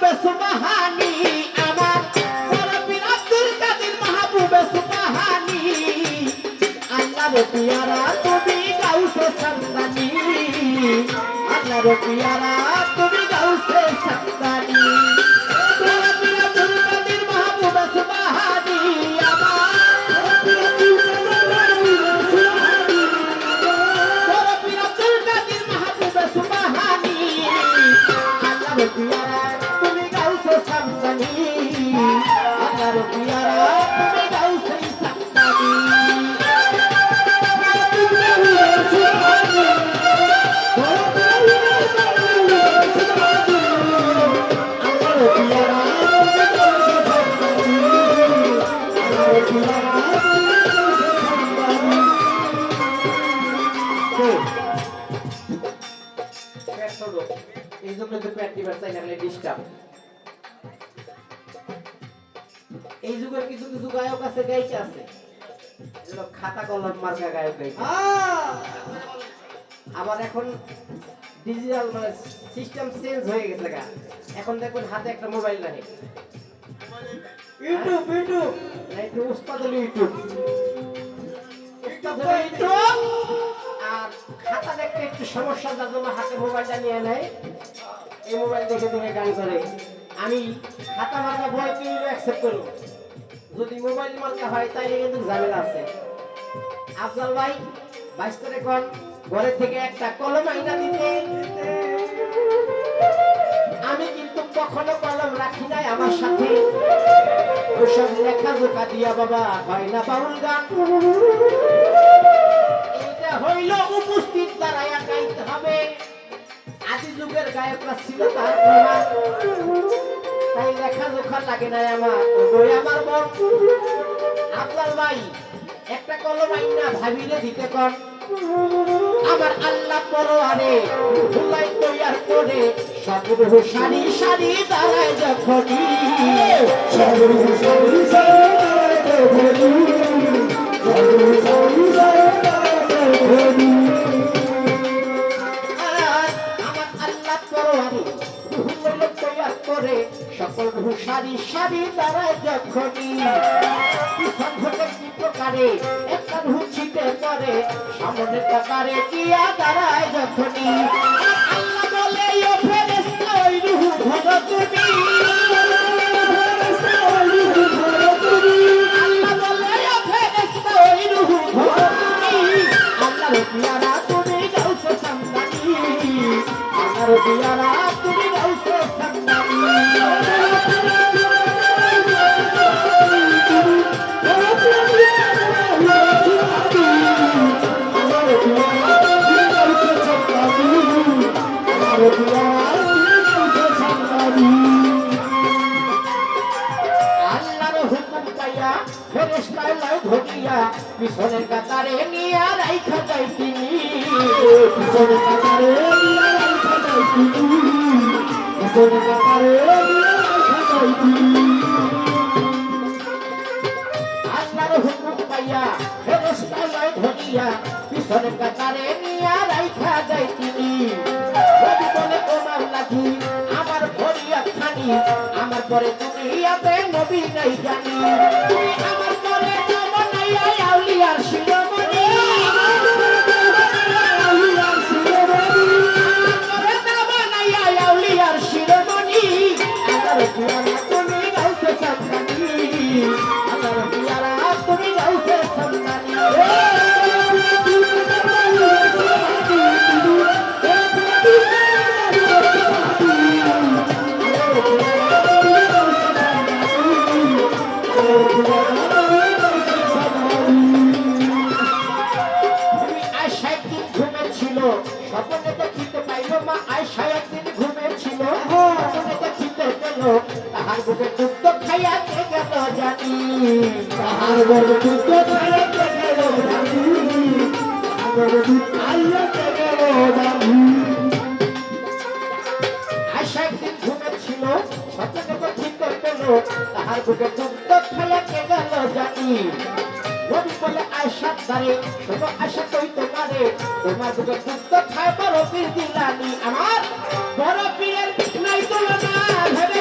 মাহবুবে সুবহানি আমার বড় পীর আব্দুল কাদের মাহবুবে সুবহানি আল্লাহর পিয়ারা তুমি গাউসে সান্দানি আল্লাহর পিয়ারা তুমি গাউসে সান্দানি বড় পীর আব্দুল কাদের মাহবুবে সুবহানি আমার বড় পীর আব্দুল কাদের মাহবুবে সুবহানি আল্লাহর পিয়ারা তুমি গাউসে সান্দানি আল্লাহর পিয়ারা তুমি গাউসে সান্দানি এই জন্য তো পেট দিবার চাই না ডিস্টার্ব এই যুগের কিছু কিছু গায়ক আছে গায়িকা আছে যেগুলো খাতা কলম মার্কা গায়ক গায়িকা আবার এখন ডিজিটাল মানে সিস্টেম চেঞ্জ হয়ে গেছে গা এখন দেখুন হাতে একটা মোবাইল রাখে ইউটিউব ইউটিউব না একটু উস্তাদ ইউটিউব আর খাতা দেখতে একটু সমস্যা যার জন্য হাতে মোবাইলটা নিয়ে নেয় এই মোবাইল দেখে দেখে গান করে আমি খাতা মার্কা ভয় কি অ্যাকসেপ্ট করব যদি মোবাইল মার্কা হয় তাইলে কিন্তু ঝামেলা আছে আফজাল ভাই 22 তারিখ ঘরে থেকে একটা কলম আইনা দিতে আমি কিন্তু কখনো কলম রাখি নাই আমার সাথে ওসব লেখা জোকা দিয়া বাবা হয় না বাউল গান এটা হইল উপস্থিত দাঁড়াইয়া গাইতে হবে আদি যুগের গায়করা ছিল তার প্রমাণ তাই লেখা জোখা লাগে না আমার ওই আমার মন আফজাল ভাই একটা কলম আইনা ভাবিলে দিতে কর আমার আল্লাহ পরোয়ারে ভুলাই তৈয়ার করে সবুর সারি সারি দাঁড়ায় যখনই সবুর সারি সারি দাঁড়ায় যখনই সবুর সারি সারি দাঁড়ায় যখনই আমার আল্লাহ পরোয়ারে ভুলাই তৈয়ার করে সকল সারি সারি দাঁড়ায় যখনই পিছন হতে কি প্রকারে একটা ছিটে করে সামনে কাতারে গিয়া দাঁড়ায় যখনই আল্লাহ বলে ও ফেরেশতা ওই রূহ ধরো তুমি আল্লাহ বলে ও ফেরেশতা ওই রূহ ধরো তুমি আল্লাহর পিয়ারা তুমি গাউসে সান্দানি আল্লাহর পিয়ারা তুমি গাউসে সান্দানি আল্লাহর হুকুম পাইয়া ফেরেশতায় লয় ধরিয়া পিছনের কাতারে নিয়া রাইখা যাই তিনি পিছনের কাতারে নিয়া রাইখা যাই তিনি পিছনের কাতারে নিয়া রাইখা যাই তিনি আল্লাহর হুকুম পাইয়া ফেরেশতায় লয় ধরিয়া পিছনের কাতারে নিয়া রাইখা যাই তিনি নবী বলে ও মাওলাজি আমার ভরিয়া খানি আমার পরে তুমি আবে নবী নাই জানি তুমি আমার পরে নবী নাই আউলিয়ার শিরোমণি আউলিয়ার শিরোমণি পরে নবী নাই আউলিয়ার শিরোমণি আল্লাহর পিয়ারা তুমি গাউসে সান্দানি আল্লাহর পিয়ারা তুমি গাউসে সান্দানি স্বপ্নে দেখিতে পাইল মা আয়সা একদিন ঘুমেছিল স্বপ্নে দেখিতে পেল তাহার বুকে দুধ খাইয়াতে গেল জানি তাহার বুকে দুধ খাইয়াতে গেল জানি তাহার দুধ খাইয়াতে গেল জানি আয়সা একদিন ঘুমেছিল স্বপ্নে দেখিতে পেল তাহার বুকে দুধ খাইয়াতে গেল জানি নবী বলে আয়সা দারে শোনো আয়সা কই তোমারে তোমার বুকে দুধ খায় বড় পীর দিলানি আমার বড় পীরের নাই তুলনা ভেবে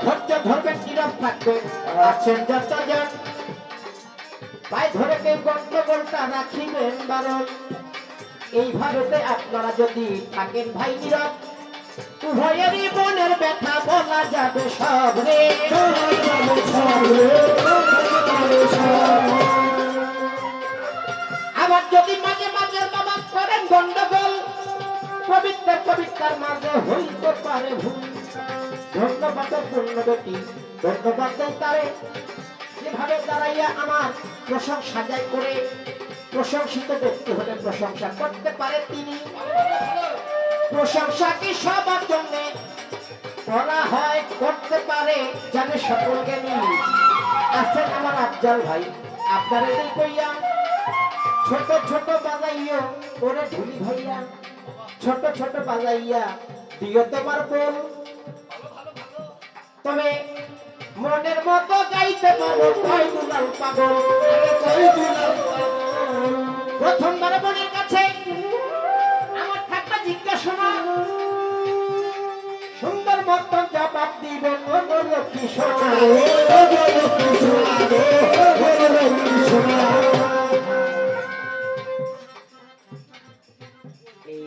ধৈর্য ধরবেন, নীরব থাকবেন। আছেন যতজন পায়ে ধরে কেউ গন্ডগোলটা রাখিবেন বারণ। এইভাবে আপনারা যদি থাকেন ভাই নীরব, উভয়েরই মনের ব্যথা বলা যাবে সব রে। আবার যদি মাঝে মাঝে বাবা করেন গন্ডগোল, পবিত্রের মাঝে হইতে পারে ভুল। ধন্যবাদ পূর্ণ বেটি, ধন্যবাদ দেন তারে, যেভাবে দাঁড়াইয়া আমার প্রশংসা যাই করে। প্রশংসিত ব্যক্তি হলে প্রশংসা করতে পারে তিনি। প্রশংসা কি সবার জন্য করা হয়, করতে পারে জানে সকল জ্ঞানী। আছেন আমার আফজাল ভাই, আপনারা এই কইয়া ছোট ছোট বাজাইয়া ওরে ঢুলি ভাইয়া, ছোট ছোট বাজাইয়া দিও তোমার বল। তবে মনের মতো গাইতে পারো কয় দুলাল পাগল। প্রথমবার মনের কাছে আমার থাকবে জিজ্ঞাসা, সুন্দর মতন জবাব দিবেন ও লক্ষ্মী সোনা। এই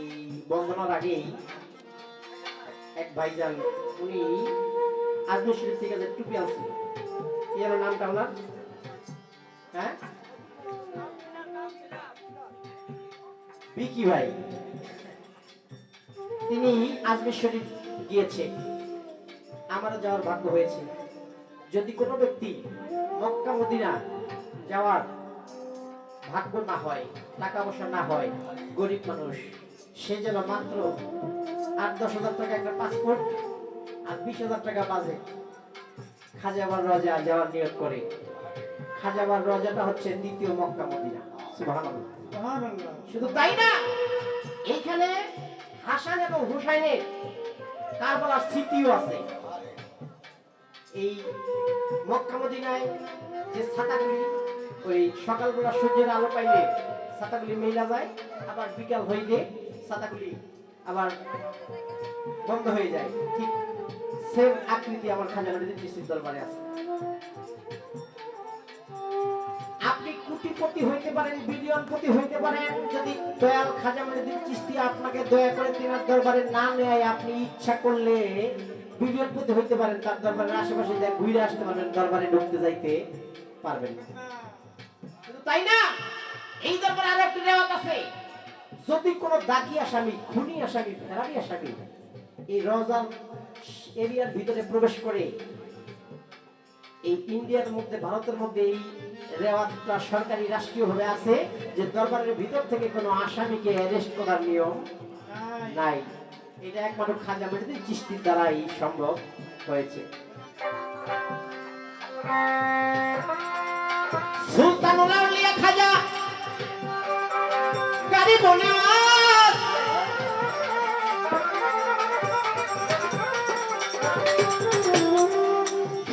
বন্দনার আগেই এক ভাইজান, উনি আজমির শরীফ থেকে যে টুপি আনছে, কি যেন নামটা ওনার? হ্যাঁ, বিকি ভাই। তিনি আজমির শরীফ গিয়েছে, আমারও যাওয়ার ভাগ্য হয়েছে। যদি কোনো ব্যক্তি মক্কা মদিনা যাওয়ার ভাগ্য না হয়, টাকা পয়সা না হয়, গরিব মানুষ, সে যেন মাত্র 8-10 হাজার টাকা একটা পাসপোর্ট আর 20,000 টাকা বাজেট খাজাবার রজা যাওয়ার নিয়ত করে। খাজাবার রজাটা হচ্ছে দ্বিতীয় মক্কা মদিনা। সুবহানাল্লাহ, সুবহানাল্লাহ। শুধু তাই না, এইখানে হাসান এবং হুসাইনের কারবালার স্মৃতিও আছে। এই মক্কা মদিনায় যে ছাতাগুলি ওই সকালবেলা সূর্যের আলো পাইলে ছাতাগুলি মেলা যায়, আবার বিকাল হইলে ছাতাগুলি আবার বন্ধ হয়ে যায়। ঠিক সেম আকৃতি আমার খাজা নদীর চিস্তির দরবারে আছে। আপনি কোটিপতি হইতে পারেন, বিলিয়নপতি হইতে পারেন, যদি দয়াল খাজা মঈনুদ্দিন চিশতি আপনাকে দয়া করে তিনার দরবারে না নেয়, আপনি ইচ্ছা করলে বিলিয়নপতি হইতে পারেন, তার দরবারের আশেপাশে যা ঘুরে আসতে পারবেন, দরবারে ঢুকতে যাইতে পারবেন। শুধু তাই না, এই দরবারে আরো একটি রেওয়াত আছে। যদি কোনো দাগী আসামি, খুনি আসামি, ফেরারি আসামি এই রওজার এরিয়ার ভিতরে প্রবেশ করে, এই ইন্ডিয়ার মধ্যে, ভারতের মধ্যে এই রেওয়াতটা সরকারি রাষ্ট্রীয়ভাবে আছে যে দরবারের ভিতর থেকে কোনো আসামিকে অ্যারেস্ট করার নিয়ম নাই। এটা একমাত্র খাজা মঈনুদ্দিন চিশতির দ্বারাই সম্ভব হয়েছে। সুলতানুল আউলিয়া খাজা গরিব নওয়াজ,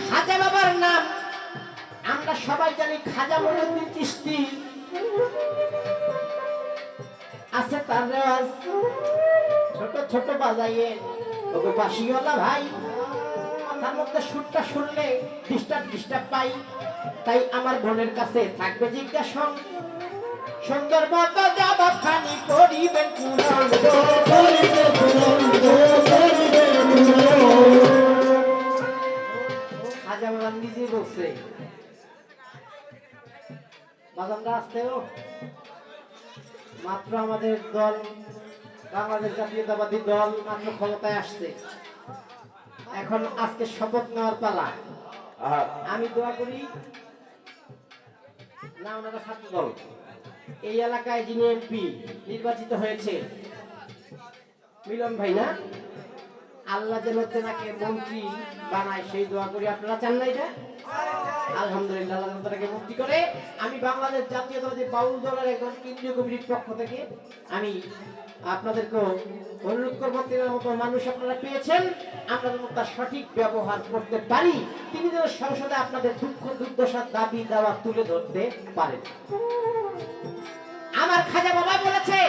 খাজা বাবার নাম আমরা সবাই জানি খাজা মঈনুদ্দিন চিশতি। আছে তার রেওয়াজ, ছোট ছোট বাজাইয়ে ওকে বাঁশিওয়ালা ভাই, মাথার মধ্যে সুরটা শুনলে ডিস্টার্ব পাই। তাই আমার বোনের কাছে থাকবে জিজ্ঞাসা, সুন্দর মতো জবাব খানি করিবেন পূরণ। খাজা বাবা নিজে বলছে, বাজানরা আসতেও মাত্র আমাদের দল, বাংলাদেশ জাতীয়তাবাদী দল মাত্র ক্ষমতায় আসছে, এখন আজকে শপথ নেওয়ার পালা। আমি দোয়া করি না, ওনারা ছাত্র দল, এই এলাকায় যিনি এমপি নির্বাচিত হয়েছে মিলন ভাই না, আল্লাহ যেন তেনাকে মন্ত্রী বানায়, সেই দোয়া করি। আপনারা চান না এটা? আলহামদুলিল্লাহ, আল্লাহ যেন তেনাকে মুক্তি করে। আমি বাংলাদেশ জাতীয়তাবাদী বাউল দলের একজন কেন্দ্রীয় কমিটির পক্ষ থেকে আমি আপনাদেরকে অনুরোধ করবো, তেনার মতো মানুষ আপনারা পেয়েছেন, আমরা যেন তার সঠিক ব্যবহার করতে পারি, তিনি যেন সংসদে আপনাদের দুঃখ দুর্দশার দাবি দাওয়া তুলে ধরতে পারেন। আমার খাজা বাবা বলেছে,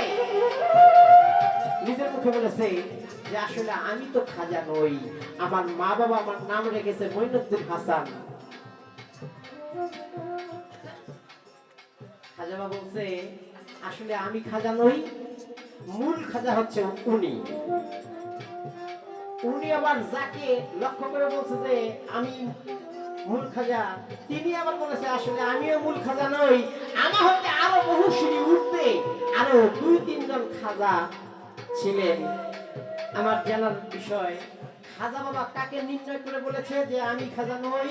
নিজের মুখে বলেছে যে আসলে আমি তো খাজা নই, আমার মা বাবা আমার নাম রেখেছে মঈনুদ্দিন হাসান। খাজা বাবা বলছে আসলে আমি খাজা নই, মূল খাজা হচ্ছে উনি। উনি আবার যাকে লক্ষ্য করে বলছে যে আমি মূল খাজা, তিনি আবার বলেছে আসলে আমিও মূল খাজা নই, আমার হতে আরো বহু সিঁড়ি উঠতে আরো 2-3 জন খাজা ছিলেন। আমার জানার বিষয়, খাজা বাবা কাকে নির্ণয় করে বলেছে যে আমি খাজা নই,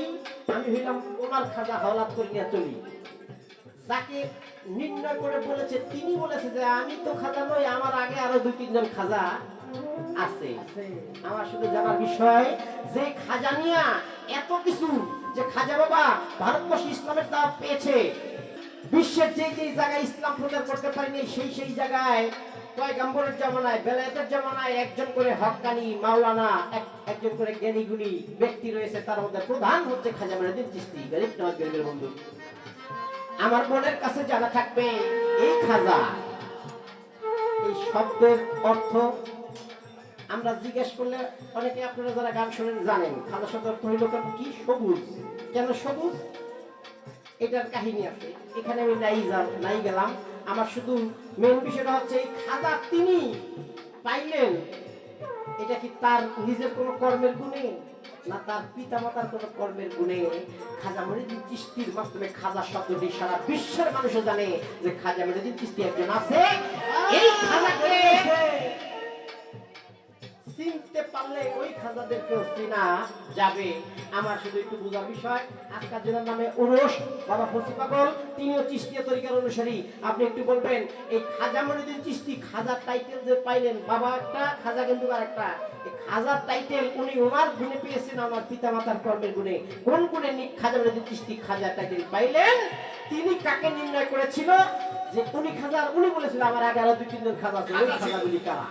আমি হইলাম ওনার খাজা, হলাত করে নিয়ে চলি। যাকে নির্ণয় করে বলেছে তিনি বলেছে যে আমি তো খাজা নই, আমার আগে আরো 2-3 জন খাজা আছে। আমার শুধু জানার বিষয় যে খাজা নিয়া এত কিছু, যে খাজা বাবা ভারতবর্ষে ইসলামের দাওয়াত পেয়েছে, বিশ্বের যে যে জায়গায় ইসলাম প্রচার করতে পারেনি সেই জায়গায় পয়গম্বরের জামানায়, বেলায়েতের জামানায় একজন করে হক্কানি মাওলানা, একজন করে জ্ঞানী গুণী ব্যক্তি রয়েছে, তার মধ্যে প্রধান হচ্ছে খাজা মঈনুদ্দিন চিশতি। গরিব নওয়াজ গরিবের বন্ধু, আমার মনের কাছে জানা থাকবে এই খাজা, এই শব্দের অর্থ আমরা জিজ্ঞেস করলে অনেকে আপনারা যারা গান শোনেন জানেন খাজা শব্দের অর্থ হইল কি? সবুজ। কেন সবুজ? এটার কাহিনী আছে, এখানে আমি নাই গেলাম। আমার শুধু মেন বিষয়টা হচ্ছে এই খাজা তিনি পাইলেন, এটা কি তার নিজের কোনো কর্মের গুণে না তার পিতামাতার কোনো কর্মের গুণে? খাজা মঈনুদ্দিন চিশতির মাধ্যমে খাজা শব্দটি সারা বিশ্বের মানুষও জানে যে খাজা মঈনুদ্দিন চিশতি একজন আছে। এই খাজাকে চিনতে পারলে ওই খাজাদেরকেও চেনা যাবে। আমার শুধু একটু বোঝার বিষয়, আজকাল জেলার নামে উরস বাবা ফসি পাগল, তিনিও চিশতিয়া তরিকার অনুসারী। আপনি একটু বলবেন এই খাজা মঈনুদ্দিন চিশতি খাজার টাইটেল যে পাইলেন, বাবা একটা খাজা কিন্তু আর একটা, এই খাজার টাইটেল উনি ওনার গুণে পেয়েছেন, আমার পিতা মাতার কর্মের গুণে। কোন গুণে খাজা মঈনুদ্দিন চিশতি খাজার টাইটেল পাইলেন? তিনি কাকে নির্ণয় করেছিল যে উনি খাজা? উনি বলেছিল আমার আগে আরো 2-3 জন খাজা আছে। ওই খাজাগুলি কারা?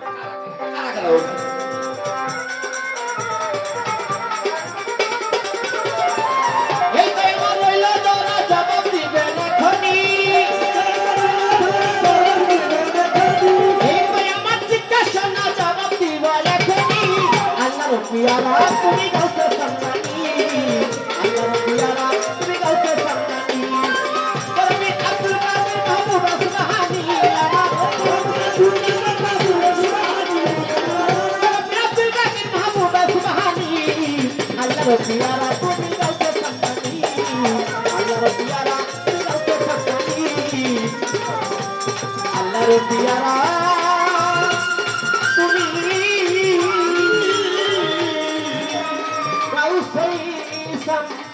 পিয়ারা তুমি গাউসে সম্মানী, আল্লাহর পিয়ারা তুমি গাউসে সম্মানী, করবি আব্দুল কাদের মাহমুদ সুবহানী, আব্দুল কাদের মাহমুদ সুবহানী, আল্লাহর পিয়ারা তুমি গাউসে সম্মানী, আল্লাহর পিয়ারা তুমি গাউসে সম্মানী, আল্লাহর পিয়ারা তুমি say something.